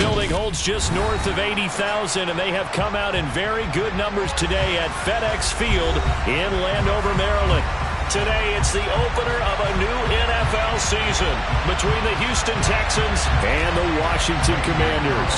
building holds just north of 80,000, and they have come out in very good numbers today at FedEx Field in Landover, Maryland. Today, it's the opener of a new NFL season between the Houston Texans and the Washington Commanders.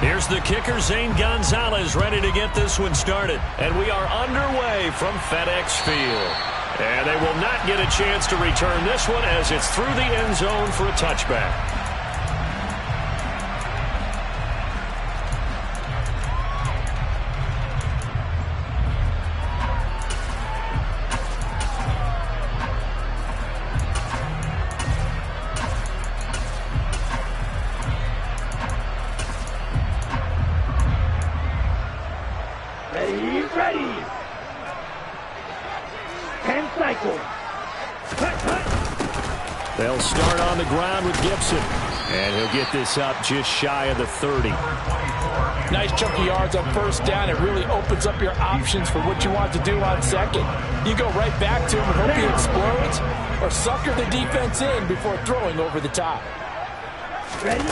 Here's the kicker, Zane Gonzalez, ready to get this one started. And we are underway from FedEx Field. And they will not get a chance to return this one as it's through the end zone for a touchback. Ready. 10 cycles. They'll start on the ground with Gibson. And he'll get this up just shy of the 30. Nice chunk of yards on first down. It really opens up your options for what you want to do on second. You go right back to him and hope he explodes, or sucker the defense in before throwing over the top. Ready?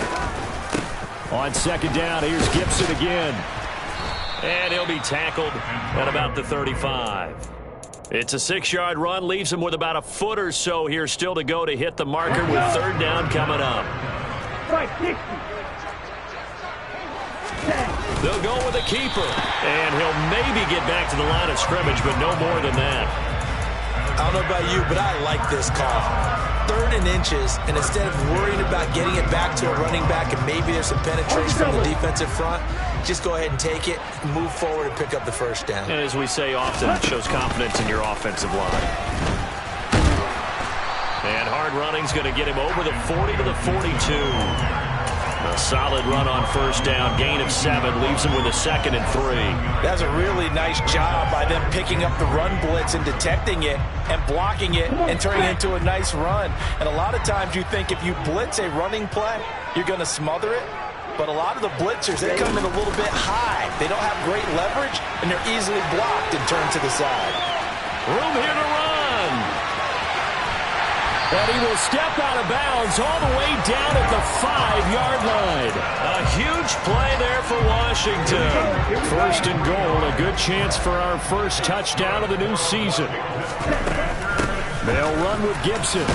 On second down, here's Gibson again. And he'll be tackled at about the 35. It's a 6-yard run, leaves him with about a foot or so here still to go to hit the marker with third down coming up. 560. They'll go with a keeper, and he'll maybe get back to the line of scrimmage, but no more than that. I don't know about you, but I like this call. 3rd and inches, and instead of worrying about getting it back to a running back and maybe there's some penetration from the defensive front, just go ahead and take it, move forward, and pick up the first down. And as we say often, it shows confidence in your offensive line. And hard running's going to get him over the 40 to the 42. A solid run on first down, gain of 7, leaves him with a 2nd and 3. That's a really nice job by them picking up the run blitz and detecting it and blocking it and turning it into a nice run. And a lot of times you think if you blitz a running play, you're going to smother it. But a lot of the blitzers, they come in a little bit high. They don't have great leverage, and they're easily blocked and turned to the side. Room here to run. And he will step out of bounds all the way down at the 5-yard line. A huge play there for Washington. 1st and goal, a good chance for our first touchdown of the new season. They'll run with Gibson.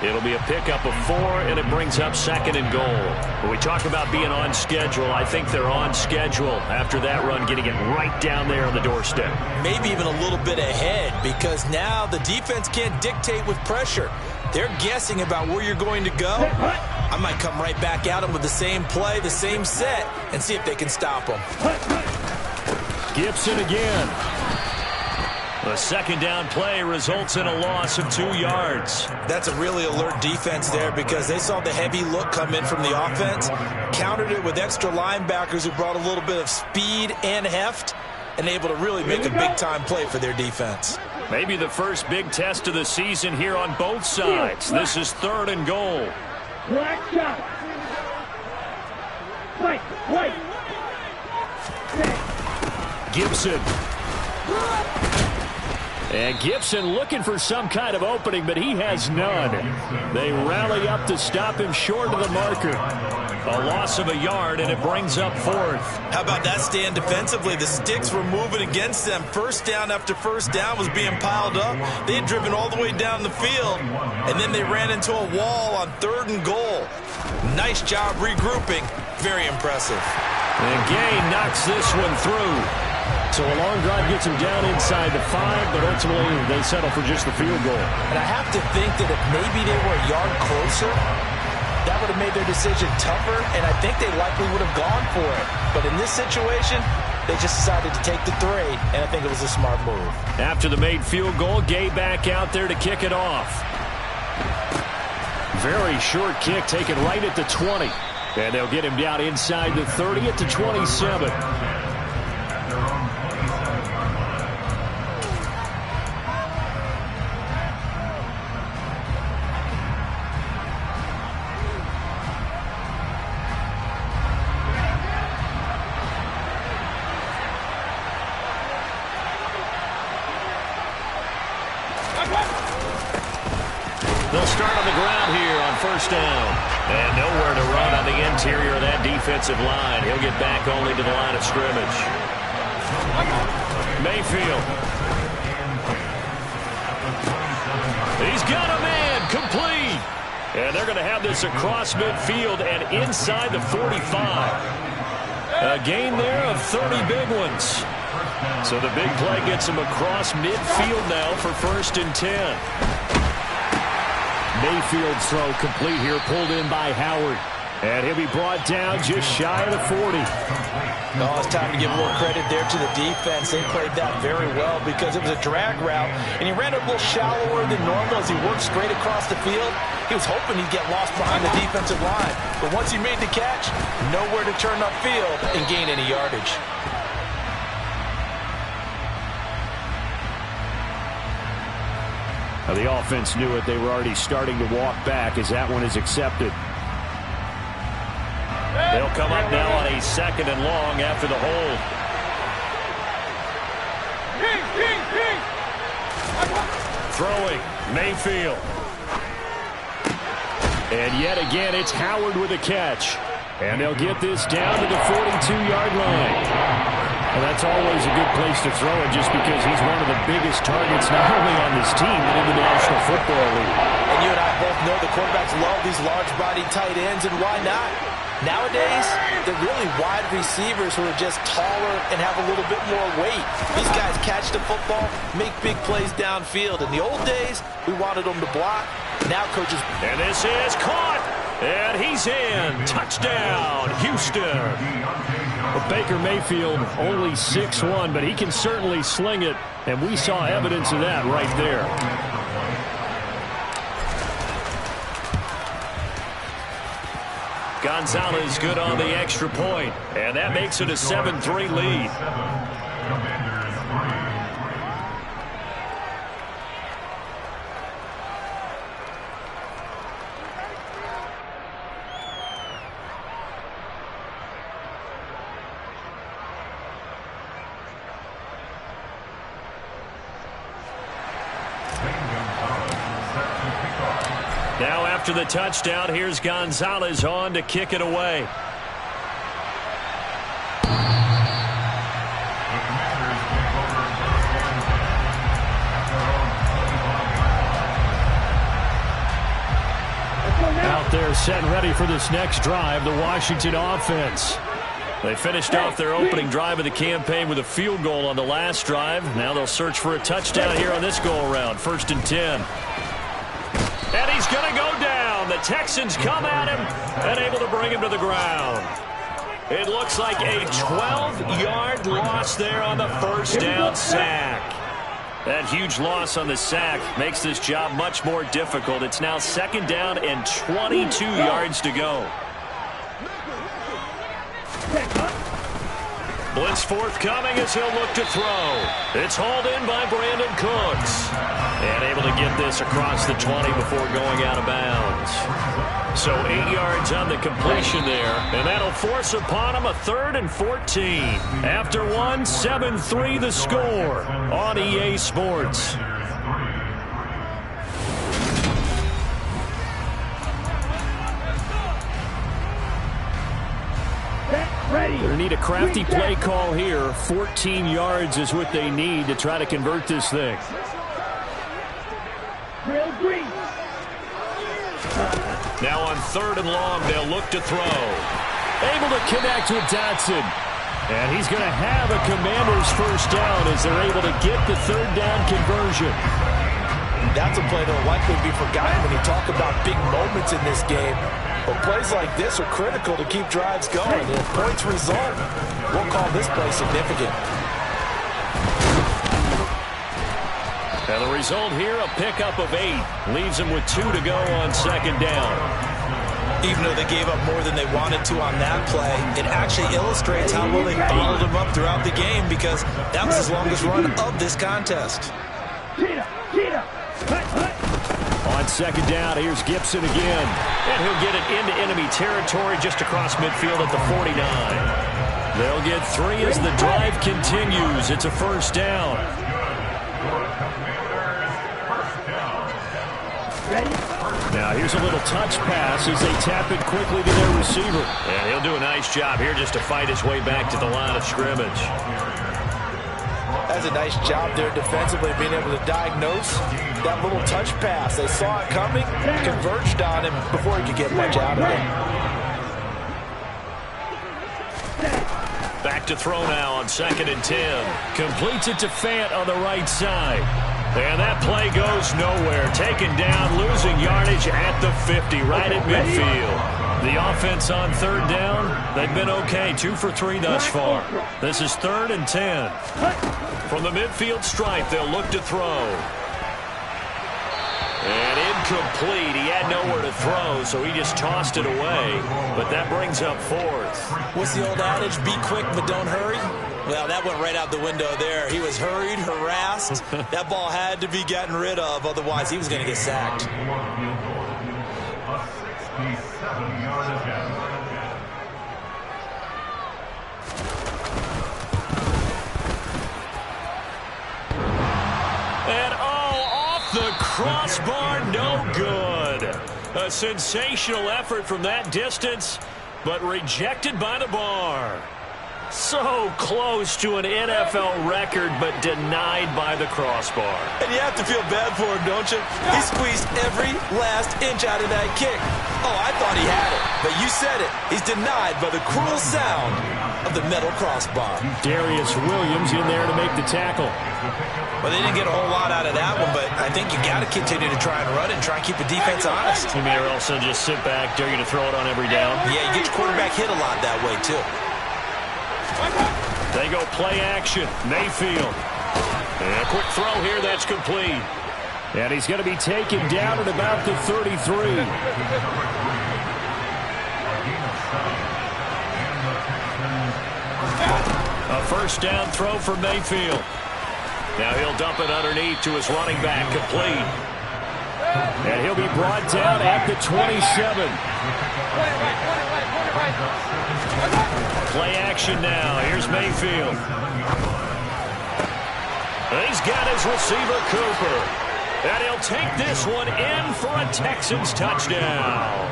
It'll be a pickup of 4, and it brings up 2nd and goal. When we talk about being on schedule, I think they're on schedule after that run, getting it right down there on the doorstep. Maybe even a little bit ahead, because now the defense can't dictate with pressure. They're guessing about where you're going to go. I might come right back at them with the same play, the same set, and see if they can stop them. Gibson again. The 2nd down play results in a loss of 2 yards. That's a really alert defense there because they saw the heavy look come in from the offense, countered it with extra linebackers who brought a little bit of speed and heft, and able to really make a big-time play for their defense. Maybe the first big test of the season here on both sides. This is 3rd and goal. Black shot. White. Gibson. And Gibson looking for some kind of opening, but he has none. They rally up to stop him short of the marker. A loss of a yard, and it brings up 4th. How about that stand defensively? The sticks were moving against them. First down after first down was being piled up. They had driven all the way down the field, and then they ran into a wall on 3rd and goal. Nice job regrouping. Very impressive. And Gay knocks this one through. So a long drive gets him down inside the 5, but ultimately they settle for just the field goal. And I have to think that if maybe they were a yard closer, that would have made their decision tougher, and I think they likely would have gone for it. But in this situation, they just decided to take the 3, and I think it was a smart move. After the made field goal, Gay back out there to kick it off. Very short kick taken right at the 20. And they'll get him down inside the 30 at the 27. They'll start on the ground here on first down. And nowhere to run on the interior of that defensive line. He'll get back only to the line of scrimmage. Mayfield. He's got a man complete. And they're going to have this across midfield and inside the 45. A gain there of 30 big ones. So the big play gets him across midfield now for 1st and 10. Mayfield's throw complete here, pulled in by Howard. And he'll be brought down just shy of the 40. Oh, it's time to give a little credit there to the defense. They played that very well because it was a drag route, and he ran it a little shallower than normal as he worked straight across the field. He was hoping he'd get lost behind the defensive line. But once he made the catch, nowhere to turn upfield and gain any yardage. Now the offense knew it. They were already starting to walk back as that one is accepted. They'll come up now on a 2nd and long after the hold. Throwing, Mayfield. And yet again, it's Howard with a catch. And they'll get this down to the 42-yard line. And that's always a good place to throw it just because he's one of the biggest targets not only on this team but in the National Football League. And you and I both know the quarterbacks love these large-bodied tight ends, and why not? Nowadays, they're really wide receivers who are just taller and have a little bit more weight. These guys catch the football, make big plays downfield. In the old days, we wanted them to block. Now coaches... And this is caught. And he's in. Touchdown, Houston. Well, Baker Mayfield only 6'1", but he can certainly sling it. And we saw evidence of that right there. Gonzalez good on the extra point, and that makes it a 7-3 lead. Now after the touchdown, here's Gonzalez on to kick it away. Out there set and ready for this next drive, the Washington offense. They finished off their opening drive of the campaign with a field goal on the last drive. Now they'll search for a touchdown here on this go-around, 1st and 10. And he's going to go down. The Texans come at him and able to bring him to the ground. It looks like a 12-yard loss there on the 1st down sack. That huge loss on the sack makes this job much more difficult. It's now 2nd down and 22 yards to go. Blitz forthcoming as he'll look to throw. It's hauled in by Brandon Cooks. And able to get this across the 20 before going out of bounds. So 8 yards on the completion there. And that'll force upon him a 3rd and 14. After one, 7-3 the score on EA Sports. They need a crafty play call here. 14 yards is what they need to try to convert this thing. Now on 3rd and long, they'll look to throw. Able to connect with Dotson. And he's going to have a Commanders 1st down as they're able to get the 3rd down conversion. That's a play that will likely be forgotten when you talk about big moments in this game. But plays like this are critical to keep drives going. And if points result, we'll call this play significant. And the result here, a pickup of 8. Leaves them with 2 to go on 2nd down. Even though they gave up more than they wanted to on that play, it actually illustrates how well they bottled them up throughout the game because that was his longest run of this contest. On 2nd down, here's Gibson again. And he'll get it into enemy territory just across midfield at the 49. They'll get 3 as the drive continues. It's a 1st down. Now here's a little touch pass as they tap it quickly to their receiver. And he'll do a nice job here just to fight his way back to the line of scrimmage. That's a nice job there defensively, being able to diagnose that little touch pass. They saw it coming, converged on him before he could get much out of it. Back to throw now on 2nd and 10. Completes it to Fant on the right side. And that play goes nowhere. Taken down, losing yardage at the 50, right at midfield. The offense on 3rd down, they've been okay, 2 for 3 thus far. This is 3rd and 10. From the midfield stripe, they'll look to throw. And incomplete. He had nowhere to throw, so he just tossed it away. But that brings up 4th. What's the old adage? Be quick, but don't hurry. Well, that went right out the window there. He was hurried, harassed. That ball had to be gotten rid of, otherwise he was going to get sacked. And off the crossbar, no good. A sensational effort from that distance, but rejected by the bar. So close to an NFL record, but denied by the crossbar. And you have to feel bad for him, don't you? He squeezed every last inch out of that kick. Oh, I thought he had it, but you said it. He's denied by the cruel sound of the metal crossbar. Darius Williams in there to make the tackle. Well, they didn't get a whole lot out of that one, but I think you got to continue to try and run it and try and keep the defense honest. You may also just sit back, dare you to throw it on every down. Yeah, you get your quarterback hit a lot that way, too. They go play action. Mayfield. And a quick throw here that's complete. And he's going to be taken down at about the 33. A 1st down throw for Mayfield. Now he'll dump it underneath to his running back, complete. And he'll be brought down at the 27. Play action now. Here's Mayfield. He's got his receiver, Cooper. And he'll take this one in for a Texans touchdown.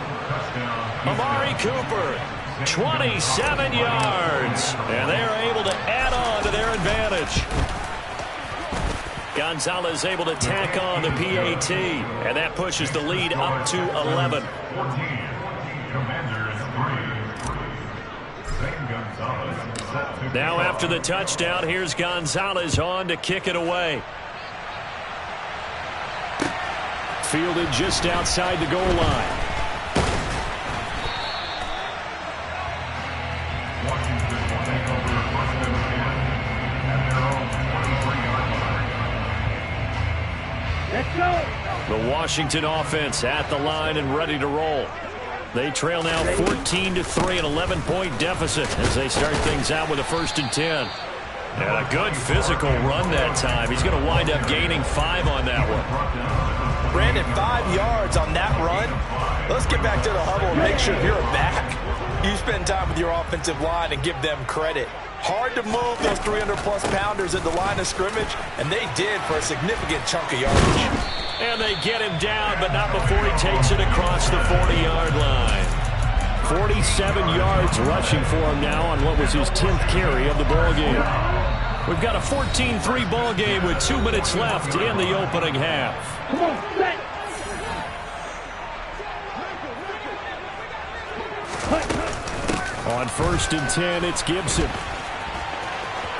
Amari Cooper, 27 yards. And they're able to add on to their advantage. Gonzalez able to tack on the PAT. And that pushes the lead up to 11. Now after the touchdown, here's Gonzalez on to kick it away. Fielded just outside the goal line. Let's go. The Washington offense at the line and ready to roll. They trail now 14-3, an 11-point deficit as they start things out with a 1st and 10. And a good physical run that time. He's going to wind up gaining 5 on that one. Brandon, 5 yards on that run. Let's get back to the huddle and make sure if you're a back, you spend time with your offensive line and give them credit. Hard to move those 300-plus pounders at the line of scrimmage, and they did for a significant chunk of yardage. And they get him down, but not before he takes it across the 40-yard line. 47 yards rushing for him now on what was his 10th carry of the ball game. We've got a 14-3 ball game with 2 minutes left in the opening half. Come on, set. On 1st and 10, it's Gibson.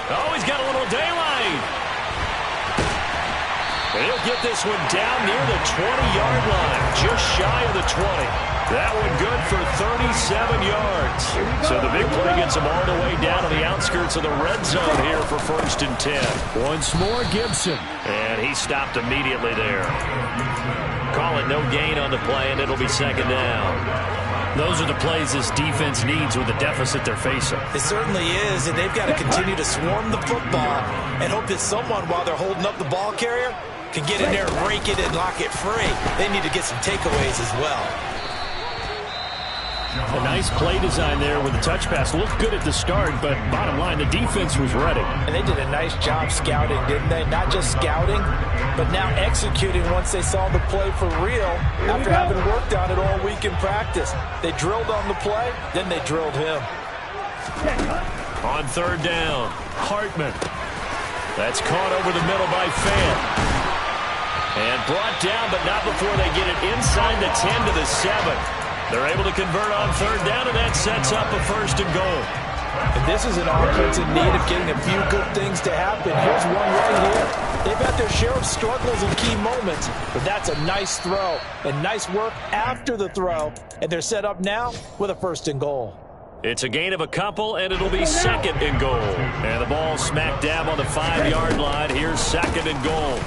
Oh, he's got a little daylight. And he'll get this one down near the 20-yard line, just shy of the 20. That one good for 37 yards. So the big play gets him all the way down to the outskirts of the red zone here for 1st and 10. Once more, Gibson. And he stopped immediately there. Call it no gain on the play, and it'll be 2nd down. Those are the plays this defense needs with the deficit they're facing. It certainly is, and they've got to continue to swarm the football and hope that someone, while they're holding up the ball carrier, can get in there, rake it, and lock it free. They need to get some takeaways as well. A nice play design there with the touch pass. Looked good at the start, but bottom line, the defense was ready. And they did a nice job scouting, didn't they? Not just scouting, but now executing once they saw the play for real after having worked on it all week in practice. They drilled on the play, then they drilled him. On third down, Hartman. That's caught over the middle by Fant. And brought down, but not before they get it inside the 10 to the 7. They're able to convert on third down, and that sets up a 1st and goal. And this is an offense in need of getting a few good things to happen. Here's one right here. They've had their share of struggles in key moments, but that's a nice throw and nice work after the throw. And they're set up now with a 1st and goal. It's a gain of a couple, and it'll be 2nd and goal. And the ball smack dab on the 5-yard line. Here's 2nd and goal.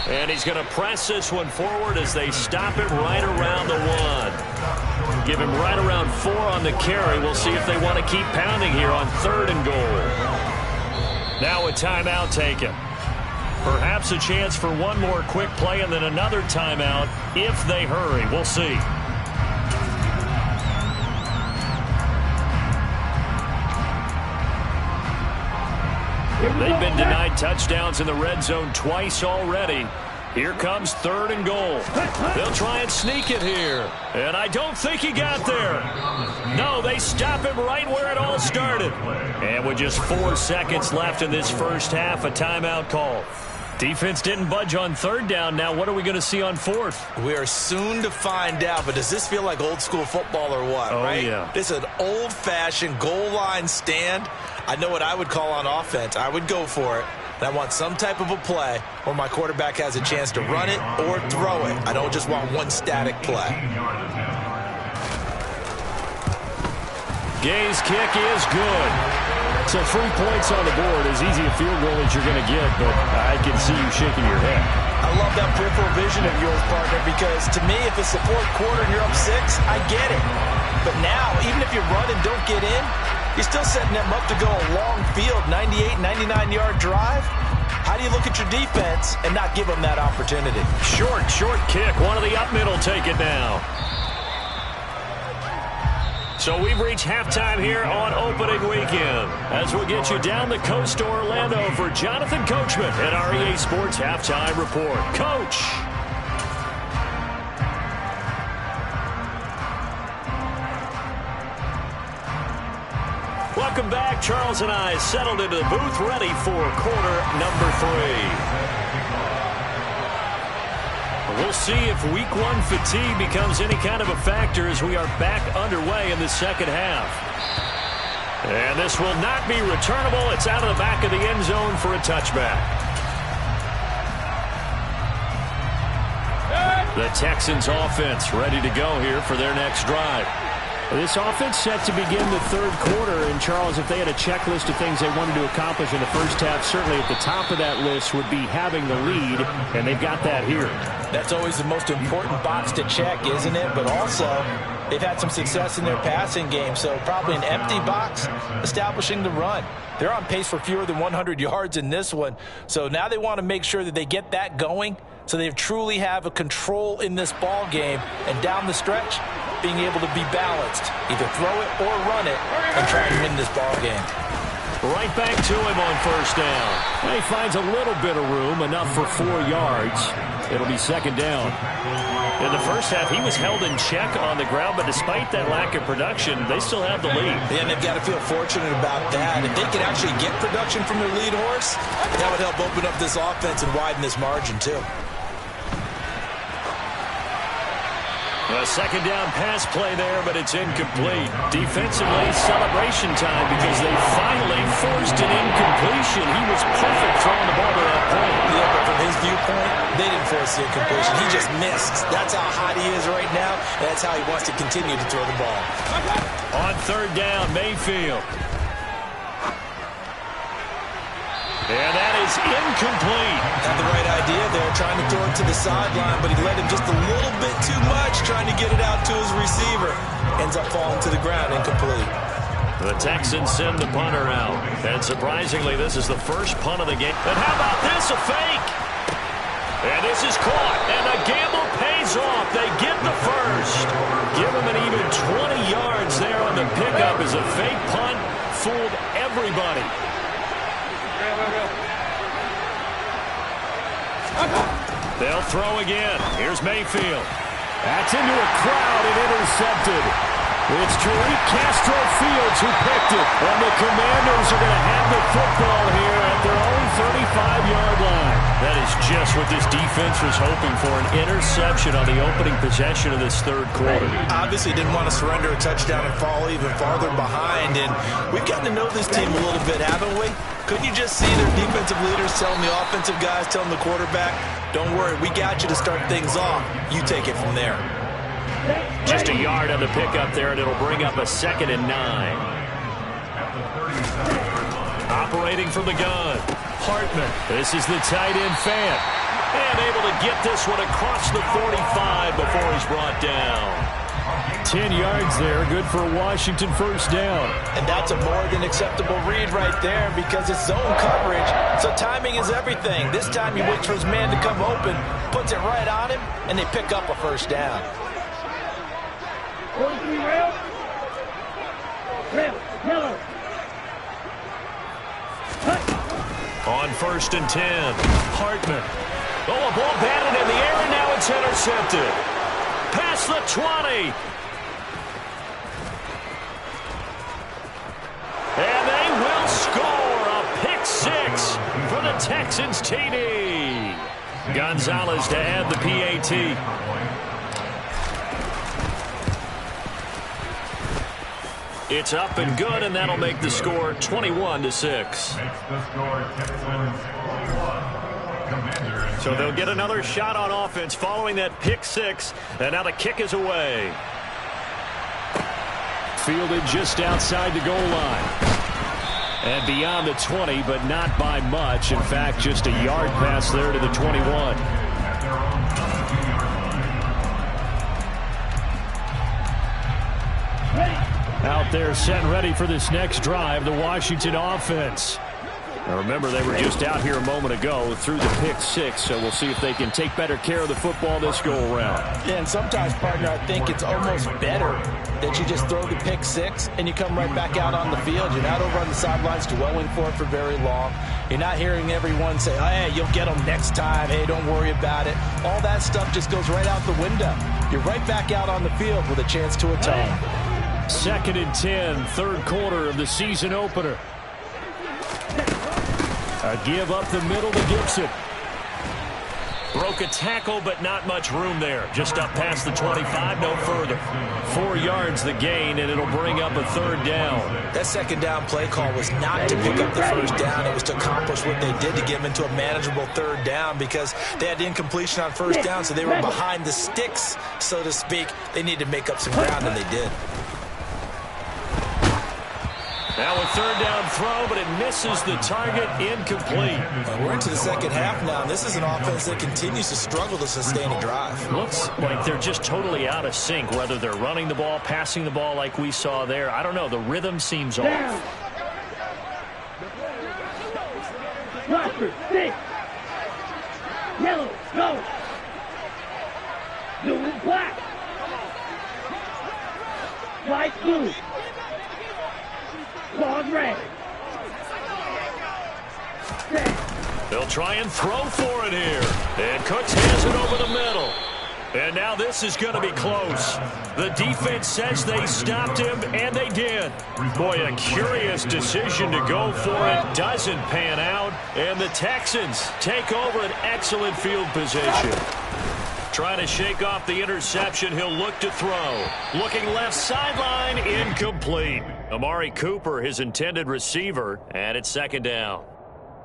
And he's going to press this one forward as they stop it right around the 1. Give him right around 4 on the carry. We'll see if they want to keep pounding here on 3rd and goal. Now a timeout taken. Perhaps a chance for one more quick play and then another timeout if they hurry. We'll see. They've been denied touchdowns in the red zone twice already. Here comes 3rd and goal. They'll try and sneak it here. And I don't think he got there. No, they stop him right where it all started. And with just 4 seconds left in this first half, a timeout call. Defense didn't budge on 3rd down. Now what are we going to see on 4th? We are soon to find out, but does this feel like old school football or what, right? Yeah. This is an old-fashioned goal line stand. I know what I would call on offense. I would go for it. And I want some type of a play where my quarterback has a chance to run it or throw it. I don't just want one static play. Gay's kick is good. So 3 points on the board, as easy a field goal as you're going to get, but I can see you shaking your head. I love that peripheral vision of yours, partner, because to me, if it's the 4th quarter and you're up 6, I get it. But now, even if you run and don't get in, you're still setting them up to go a long field, 98, 99-yard drive. How do you look at your defense and not give them that opportunity? Short kick. One of the up middle take it now. So we've reached halftime here on opening weekend. As we'll get you down the coast to Orlando for Jonathan Coachman at our EA Sports Halftime Report. Coach. Welcome back. Charles and I settled into the booth ready for quarter number 3. We'll see if week 1 fatigue becomes any kind of a factor as we are back underway in the second half. And this will not be returnable. It's out of the back of the end zone for a touchback. The Texans offense ready to go here for their next drive. This offense set to begin the 3rd quarter. And, Charles, if they had a checklist of things they wanted to accomplish in the first half, certainly at the top of that list would be having the lead, and they've got that here. That's always the most important box to check, isn't it? But also, they've had some success in their passing game, so probably an empty box establishing the run. They're on pace for fewer than 100 yards in this one, so now they want to make sure that they get that going so they truly have a control in this ball game, and down the stretch, being able to be balanced, either throw it or run it, and try and win this ball game. Right back to him on 1st down. He finds a little bit of room, enough for 4 yards. It'll be 2nd down. In the first half, he was held in check on the ground, but despite that lack of production, they still have the lead. Yeah, and they've got to feel fortunate about that. If they could actually get production from their lead horse, that would help open up this offense and widen this margin, too. A 2nd down pass play there, but it's incomplete. Defensively, celebration time because they finally forced an incompletion. He was perfect throwing the ball to that point. Yeah, but from his viewpoint, they didn't force the incompletion. He just missed. That's how hot he is right now, and that's how he wants to continue to throw the ball. On 3rd down, Mayfield. And that is incomplete. Had the right idea there, trying to throw it to the sideline, but he led him just a little bit too much, trying to get it out to his receiver. Ends up falling to the ground, incomplete. The Texans send the punter out. And surprisingly, this is the first punt of the game. And how about this, a fake? And this is caught, and the gamble pays off. They get the first. Give them an even 20 yards there on the pickup as a fake punt fooled everybody. They'll throw again. Here's Mayfield. That's into a crowd and intercepted. It's Tariq Castro Fields who picked it. And the Commanders are going to have the football here at their own 35-yard line. That is just what this defense was hoping for, an interception on the opening possession of this third quarter. Obviously didn't want to surrender a touchdown and fall even farther behind. And we've gotten to know this team a little bit, haven't we? Couldn't you just see their defensive leaders telling the offensive guys, telling the quarterback, don't worry, we got you to start things off. You take it from there. Just a yard on the pickup there, and it'll bring up a 2nd and 9. Operating from the gun, Hartman. This is the tight end fan. And able to get this one across the 45 before he's brought down. 10 yards there, good for a Washington first down. And that's a more than acceptable read right there because it's zone coverage, so timing is everything. This time he waits for his man to come open, puts it right on him, and they pick up a first down. On 1st and 10, Hartman. Oh, a ball batted in the air, and now it's intercepted. Past the 20. And they will score a pick 6 for the Texans TD. Gonzalez to add the PAT. It's up and good, and that'll make the score 21-6. So they'll get another shot on offense following that pick 6, and now the kick is away. Fielded just outside the goal line. And beyond the 20, but not by much. In fact, just a yard pass there to the 21. Out there set and ready for this next drive, the Washington offense. Now remember, they were just out here a moment ago through the pick 6, so we'll see if they can take better care of the football this go-around. Yeah, and sometimes, partner, I think it's almost better that you just throw the pick 6 and you come right back out on the field. You're not over on the sidelines dwelling for it for very long. You're not hearing everyone say, oh, hey, you'll get them next time. Hey, don't worry about it. All that stuff just goes right out the window. You're right back out on the field with a chance to atone. 2nd and 10, third quarter of the season opener. A give up the middle to Gibson. Broke a tackle, but not much room there. Just up past the 25, no further. 4 yards the gain, and it'll bring up a 3rd down. That 2nd down play call was not to pick up the 1st down. It was to accomplish what they did to get them into a manageable 3rd down because they had incompletion on 1st down, so they were behind the sticks, so to speak. They needed to make up some ground, and they did. Now a 3rd down throw, but it misses the target, incomplete. We're into the 2nd half now, and this is an offense that continues to struggle to sustain a drive. Looks like they're just totally out of sync, whether they're running the ball, passing the ball like we saw there. I don't know. The rhythm seems off. Roster, 6. Yellow, go. Blue and black. Light blue. Claws red. They'll try and throw for it here. And Cooks has it over the middle. And now this is going to be close. The defense says they stopped him, and they did. Boy, a curious decision to go for it. Doesn't pan out. And the Texans take over an excellent field position. Trying to shake off the interception. He'll look to throw. Looking left sideline, incomplete. Amari Cooper, his intended receiver, and it's 2nd down.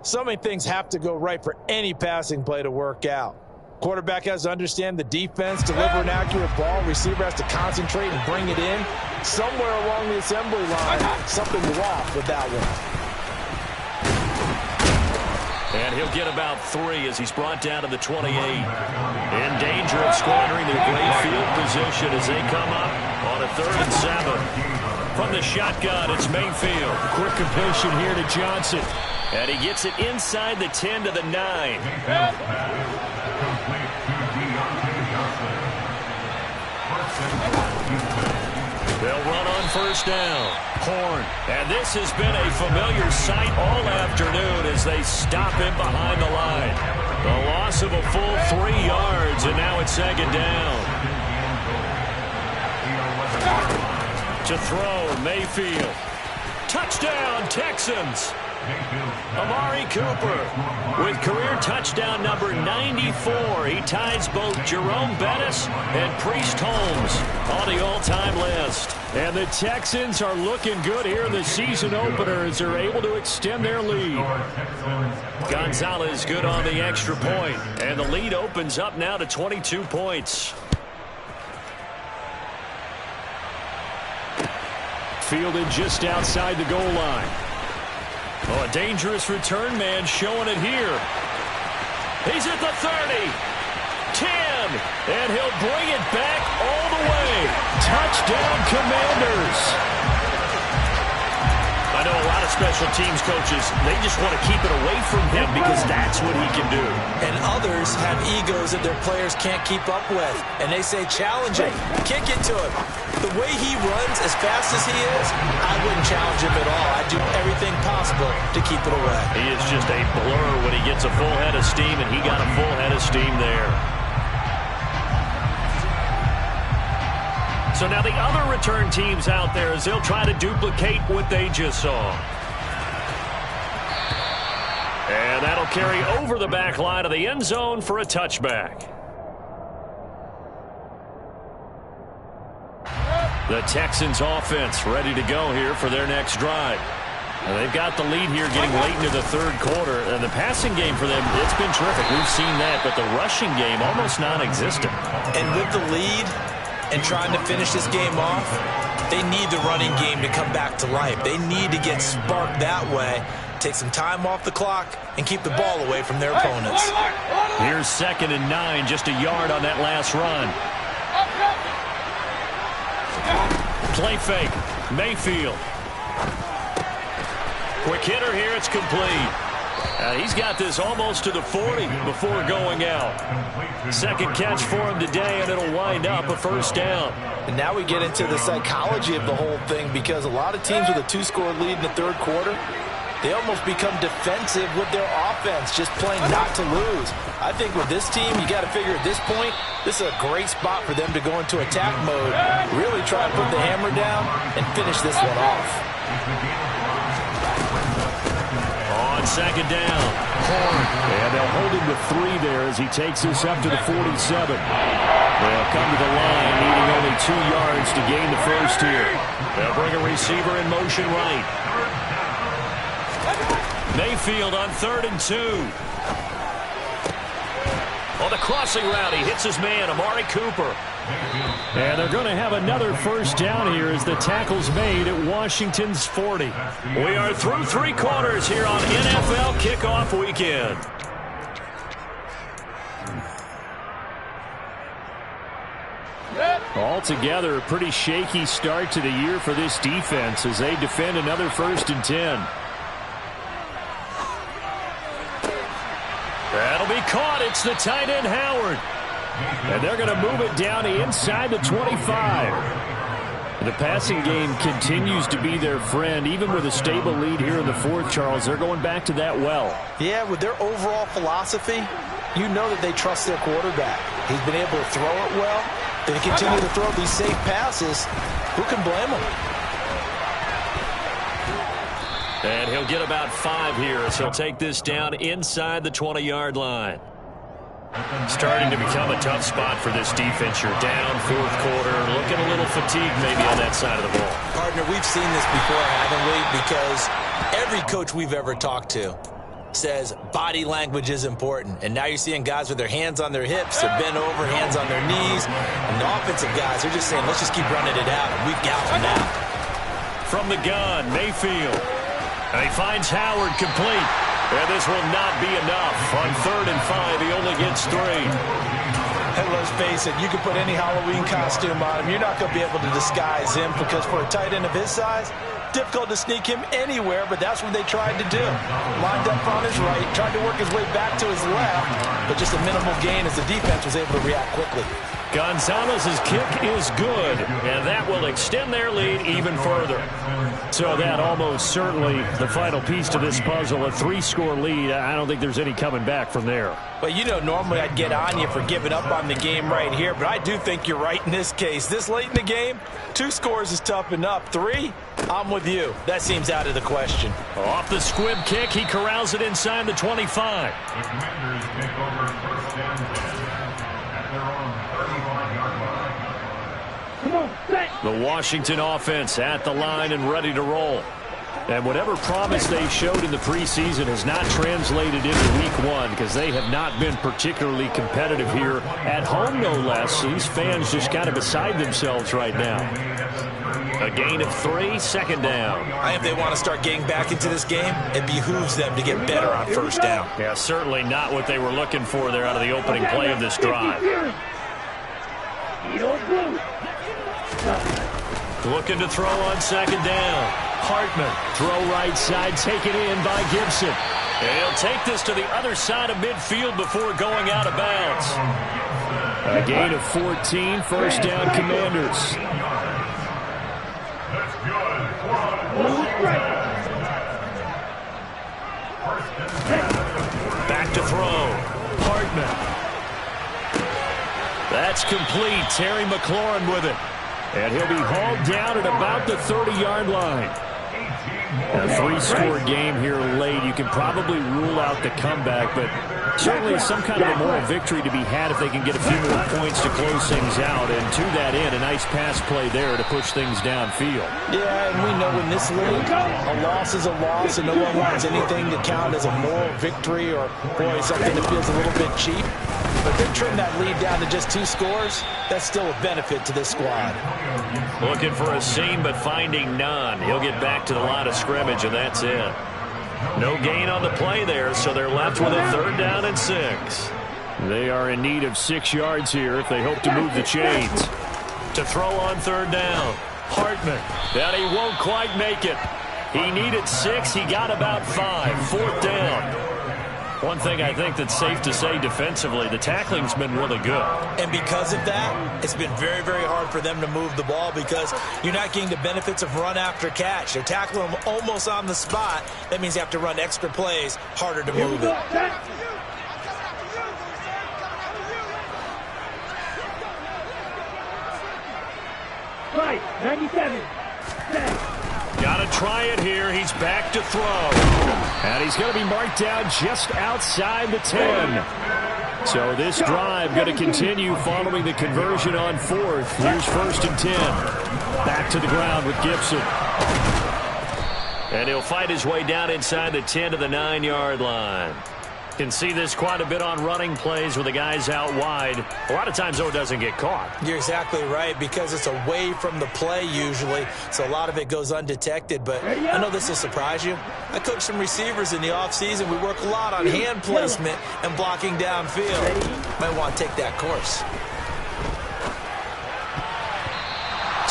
So many things have to go right for any passing play to work out. Quarterback has to understand the defense, deliver an accurate ball. Receiver has to concentrate and bring it in. Somewhere along the assembly line, something's off with that one. And he'll get about 3 as he's brought down to the 28. In danger of squandering their great field position as they come up on a 3rd and 7. From the shotgun, it's Mayfield. Quick completion here to Johnson. And he gets it inside the 10 to the 9. They'll run on first down. Horn. And this has been a familiar sight all afternoon as they stop him behind the line. The loss of a full 3 yards, and now it's second down. To throw, Mayfield. Touchdown, Texans. Amari Cooper with career touchdown number 94. He ties both Jerome Bettis and Priest Holmes on the all-time list. And the Texans are looking good here in the season opener as they're able to extend their lead. Gonzalez good on the extra point, and the lead opens up now to 22 points. Fielded just outside the goal line. Oh, a dangerous return man showing it here. He's at the 30. 10. And he'll bring it back all the way. Touchdown, Commanders. I know a lot of special teams coaches, they just want to keep it away from him because that's what he can do. And others have egos that their players can't keep up with. And they say, challenge him, kick it to him. The way he runs as fast as he is, I wouldn't challenge him at all. I'd do everything possible to keep it away. He is just a blur when he gets a full head of steam, and he got a full head of steam there. So now the other return teams out there as they'll try to duplicate what they just saw. And that'll carry over the back line of the end zone for a touchback. The Texans offense ready to go here for their next drive. And they've got the lead here getting late into the third quarter. And the passing game for them, it's been terrific. We've seen that, but the rushing game almost non-existent. And with the lead and trying to finish this game off, they need the running game to come back to life. They need to get sparked that way, take some time off the clock, and keep the ball away from their opponents. Here's 2nd and 9, just a yard on that last run. Play fake, Mayfield. Quick hitter here, it's complete. He's got this almost to the 40 before going out. Second catch for him today, and it'll wind up a first down. And now we get into the psychology of the whole thing, because a lot of teams with a 2-score lead in the third quarter, they almost become defensive with their offense, just playing not to lose. I think with this team, you got to figure at this point, this is a great spot for them to go into attack mode, really try to put the hammer down and finish this one off. On second down, Horn. And they'll hold him to 3 there as he takes this up to the 47. They'll come to the line, needing only 2 yards to gain the first here. They'll bring a receiver in motion right. Mayfield on 3rd and 2. On the crossing route, he hits his man, Amari Cooper. And they're going to have another first down here as the tackle's made at Washington's 40. We are through 3 quarters here on NFL Kickoff Weekend. Altogether, a pretty shaky start to the year for this defense as they defend another 1st and 10. That'll be caught. It's the tight end, Howard. And they're going to move it down inside the 25. The passing game continues to be their friend. Even with a stable lead here in the 4th, Charles, they're going back to that well. Yeah, with their overall philosophy, you know that they trust their quarterback. He's been able to throw it well. They continue to throw these safe passes. Who can blame them? And he'll get about 5 here as he'll take this down inside the 20-yard line. Starting to become a tough spot for this defense. You're down 4th quarter, looking a little fatigued maybe on that side of the ball. Partner, we've seen this before, haven't we? Because every coach we've ever talked to says body language is important. And now you're seeing guys with their hands on their hips, they're bent over, hands on their knees. And the offensive guys, they're just saying, let's just keep running it out, and we've got them now. From the gun, Mayfield. And he finds Howard complete. And this will not be enough. On 3rd and 5, he only gets 3. And let's face it, you can put any Halloween costume on him. You're not going to be able to disguise him because for a tight end of his size, difficult to sneak him anywhere, but that's what they tried to do. Lined up on his right, tried to work his way back to his left, but just a minimal gain as the defense was able to react quickly. Gonzalez's kick is good, and that will extend their lead even further. So that almost certainly the final piece to this puzzle, a 3-score lead. I don't think there's any coming back from there. Well, you know, normally I'd get on you for giving up on the game right here, but I do think you're right in this case. This late in the game, 2 scores is tough enough. 3, I'm with you. That seems out of the question. Off the squib kick, he corrals it inside the 25. The Commanders take over first down at their own 35-yard line. Come on, set. The Washington offense at the line and ready to roll. And whatever promise they showed in the preseason has not translated into week 1 because they have not been particularly competitive here at home, no less. These fans just kind of beside themselves right now. A gain of 3, second down. I think if they want to start getting back into this game, it behooves them to get better on first down. Yeah, certainly not what they were looking for there out of the opening play of this drive. Looking to throw on second down. Hartman, throw right side, taken in by Gibson. And he'll take this to the other side of midfield before going out of bounds. A gain of 14, first down Commanders. Back to throw. Hartman. That's complete. Terry McLaurin with it. And he'll be hauled down at about the 30-yard line. A 3-score game here late. You can probably rule out the comeback, but certainly some kind of a moral victory to be had if they can get a few more points to close things out. And to that end, a nice pass play there to push things downfield. Yeah, and we know in this league, a loss is a loss, and no one wants anything to count as a moral victory or, boy, something that feels a little bit cheap. But they trim that lead down to just 2 scores. That's still a benefit to this squad. Looking for a seam, but finding none. He'll get back to the line of scrimmage, and that's it. No gain on the play there, so they're left with a 3rd down and 6. They are in need of 6 yards here if they hope to move the chains. To throw on 3rd down. Hartman. That he won't quite make it. He needed 6. He got about 5. 4th down. One thing I think that's safe to say defensively, the tackling's been really good. And because of that, it's been very, very hard for them to move the ball because you're not getting the benefits of run after catch. They're tackling them almost on the spot. That means you have to run extra plays, harder to move it. Right, 97. Got to try it here. He's back to throw. And he's going to be marked down just outside the 10. So this drive going to continue following the conversion on 4th. Here's 1st and 10. Back to the ground with Gibson. And he'll fight his way down inside the 10 to the 9-yard line. Can see this quite a bit on running plays with the guys out wide. A lot of times, though, it doesn't get caught. You're exactly right because it's away from the play usually, so a lot of it goes undetected. But I know this will surprise you. I coach some receivers in the offseason. We work a lot on hand placement and blocking downfield. Might want to take that course.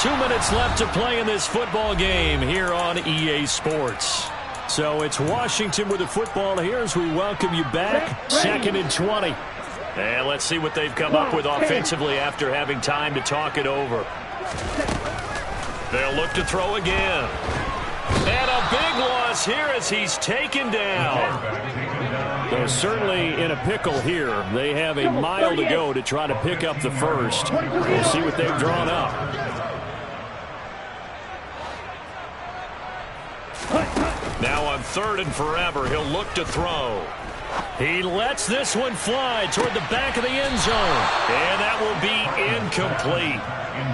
2 minutes left to play in this football game here on EA Sports. So it's Washington with the football here as we welcome you back. 2nd and 20. And let's see what they've come up with offensively after having time to talk it over. They'll look to throw again. And a big loss here as he's taken down. They're certainly in a pickle here. They have a mile to go to try to pick up the first. We'll see what they've drawn up. Now on 3rd and forever, he'll look to throw. He lets this one fly toward the back of the end zone. And that will be incomplete.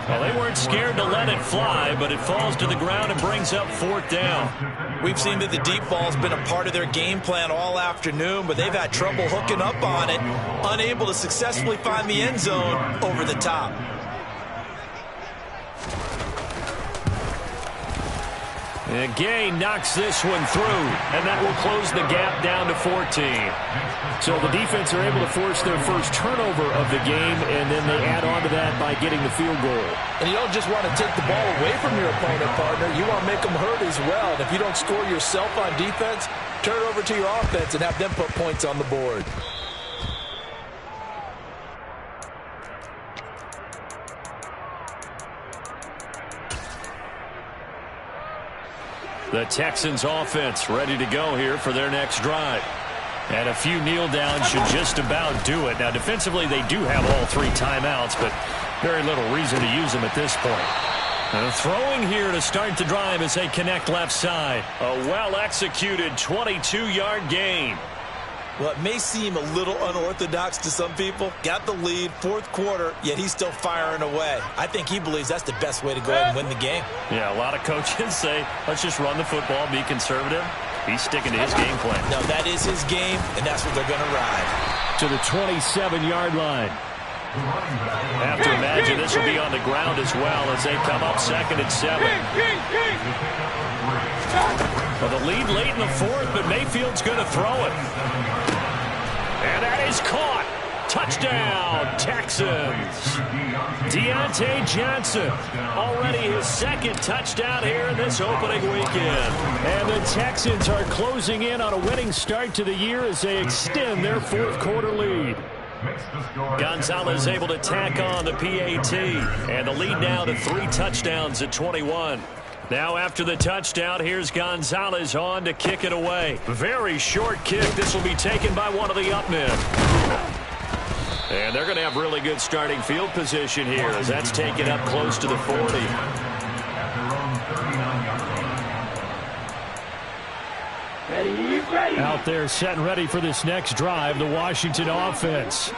Well, they weren't scared to let it fly, but it falls to the ground and brings up 4th down. We've seen that the deep ball's been a part of their game plan all afternoon, but they've had trouble hooking up on it, unable to successfully find the end zone over the top. And Gay knocks this one through, and that will close the gap down to 14. So the defense are able to force their first turnover of the game, and then they add on to that by getting the field goal. And you don't just want to take the ball away from your opponent, partner. You want to make them hurt as well. And if you don't score yourself on defense, turn it over to your offense and have them put points on the board. The Texans offense ready to go here for their next drive. And a few kneel downs should just about do it. Now, defensively, they do have all 3 timeouts, but very little reason to use them at this point. And throwing here to start the drive as they connect left side. A well-executed 22-yard gain. Well, it may seem a little unorthodox to some people. Got the lead, 4th quarter, yet he's still firing away. I think he believes that's the best way to go ahead and win the game. Yeah, a lot of coaches say, let's just run the football, be conservative. He's sticking to his game plan. No, that is his game, and that's what they're going to ride. To the 27-yard line. Have to imagine this will be on the ground as well as they come up 2nd and 7. Well, the lead late in the 4th, but Mayfield's going to throw it. And that is caught. Touchdown, Texans. Deontay Johnson, already his 2nd touchdown here in this opening weekend. And the Texans are closing in on a winning start to the year as they extend their 4th quarter lead. Gonzalez able to tack on the PAT. And the lead now to 3 touchdowns at 21. Now after the touchdown, here's Gonzalez on to kick it away. Very short kick. This will be taken by one of the up men. And they're going to have really good starting field position here as that's taken up close to the 40. Out there set and ready for this next drive, the Washington offense.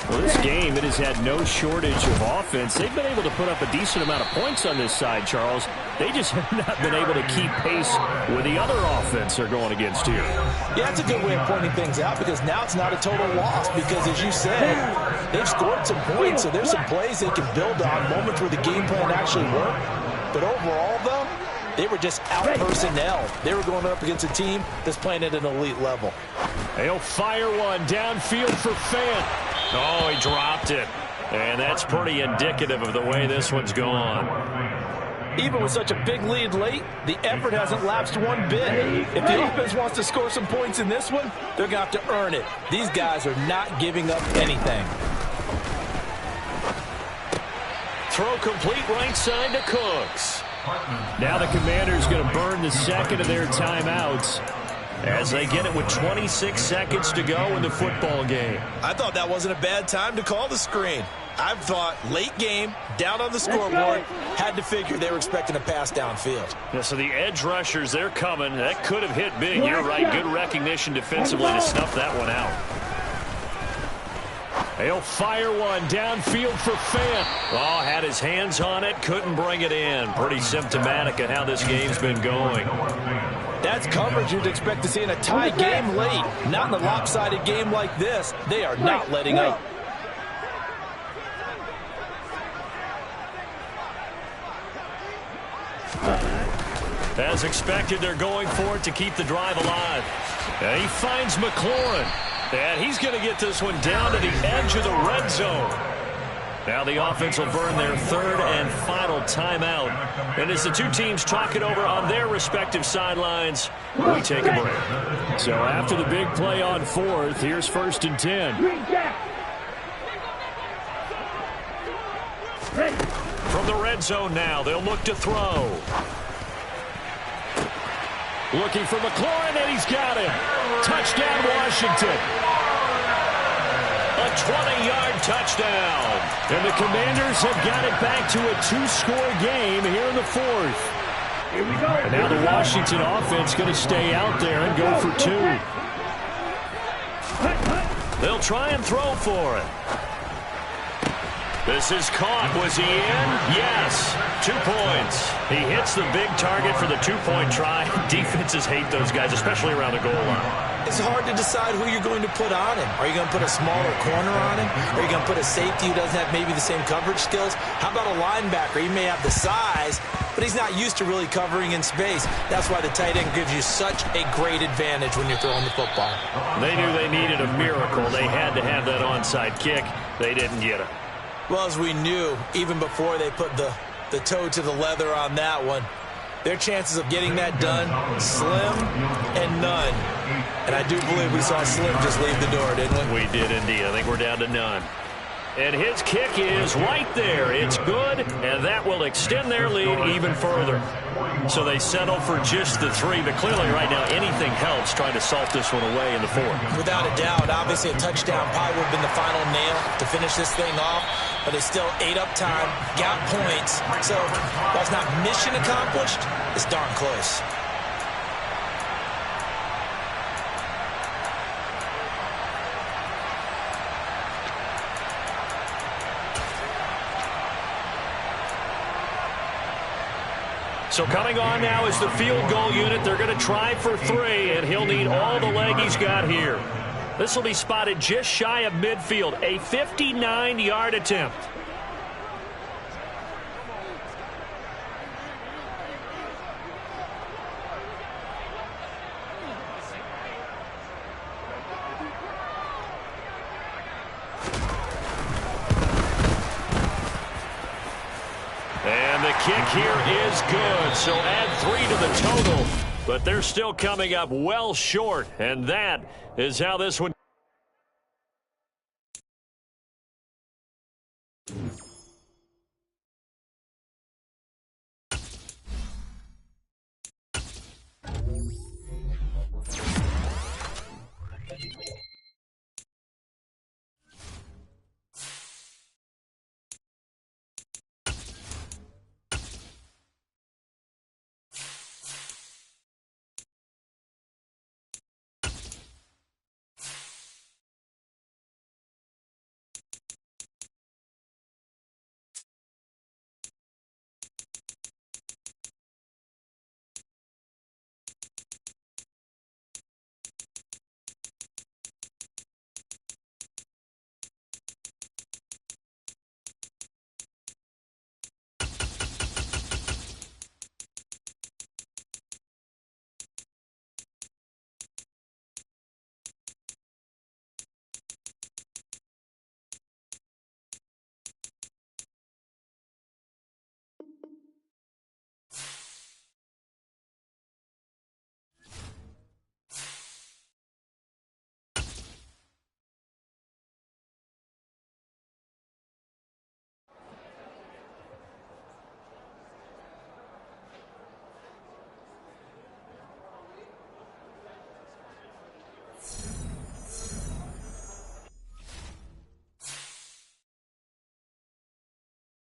Well, this game, it has had no shortage of offense. They've been able to put up a decent amount of points on this side, Charles. They just have not been able to keep pace with the other offense they're going against here. Yeah, that's a good way of pointing things out because now it's not a total loss because, as you said, they've scored some points, so there's some plays they can build on, moments where the game plan actually worked. But overall, though, they were just out-personnel. They were going up against a team that's playing at an elite level. They'll fire one downfield for Fant. Oh, he dropped it. And that's pretty indicative of the way this one's gone. Even with such a big lead late, the effort hasn't lapsed one bit. If the offense wants to score some points in this one, they're going to have to earn it. These guys are not giving up anything. Throw complete right side to Cooks. Now the Commanders going to burn the 2nd of their timeouts as they get it with 26 seconds to go in the football game. I thought that wasn't a bad time to call the screen. I thought late game, down on the scoreboard, had to figure they were expecting a pass downfield. Yeah, so the edge rushers, they're coming. That could have hit big. You're right. Good recognition defensively to snuff that one out. He'll fire one downfield for Fant. Oh, had his hands on it, couldn't bring it in. Pretty symptomatic of how this game's been going. That's coverage you'd expect to see in a tie game late. Not in a lopsided game like this. They are not letting up. As expected, they're going for it to keep the drive alive. And he finds McLaurin. And he's going to get this one down to the edge of the red zone. Now the offense will burn their 3rd and final timeout. And as the two teams talk it over on their respective sidelines, we take a break. So after the big play on 4th, here's 1st and 10. From the red zone now, they'll look to throw. Looking for McLaurin, and he's got him. Touchdown, Washington. A 20-yard touchdown. And the Commanders have got it back to a 2-score game here in the 4th. Here we go. And now the Washington offense going to stay out there and go for 2. They'll try and throw for it. This is caught. Was he in? Yes. 2 points. He hits the big target for the 2-point try. Defenses hate those guys, especially around the goal line. It's hard to decide who you're going to put on him. Are you going to put a smaller corner on him? Are you going to put a safety who doesn't have maybe the same coverage skills? How about a linebacker? He may have the size, but he's not used to really covering in space. That's why the tight end gives you such a great advantage when you're throwing the football. They knew they needed a miracle. They had to have that onside kick. They didn't get it. Well, as we knew, even before they put the toe to the leather on that one, their chances of getting that done, slim and none. And I do believe we saw Slim just leave the door, didn't we? We did indeed. I think we're down to none. And his kick is right there. It's good, and that will extend their lead even further. So they settle for just the 3, but clearly right now anything helps trying to salt this one away in the 4th. Without a doubt, obviously a touchdown probably would have been the final nail to finish this thing off, but they still ate up time, got points. So while it's not mission accomplished, it's darn close. So coming on now is the field goal unit. They're going to try for 3, and he'll need all the leg he's got here. This will be spotted just shy of midfield, a 59-yard attempt. And the kick here is good, so add 3 to the total, but they're still coming up well short, and that is how this one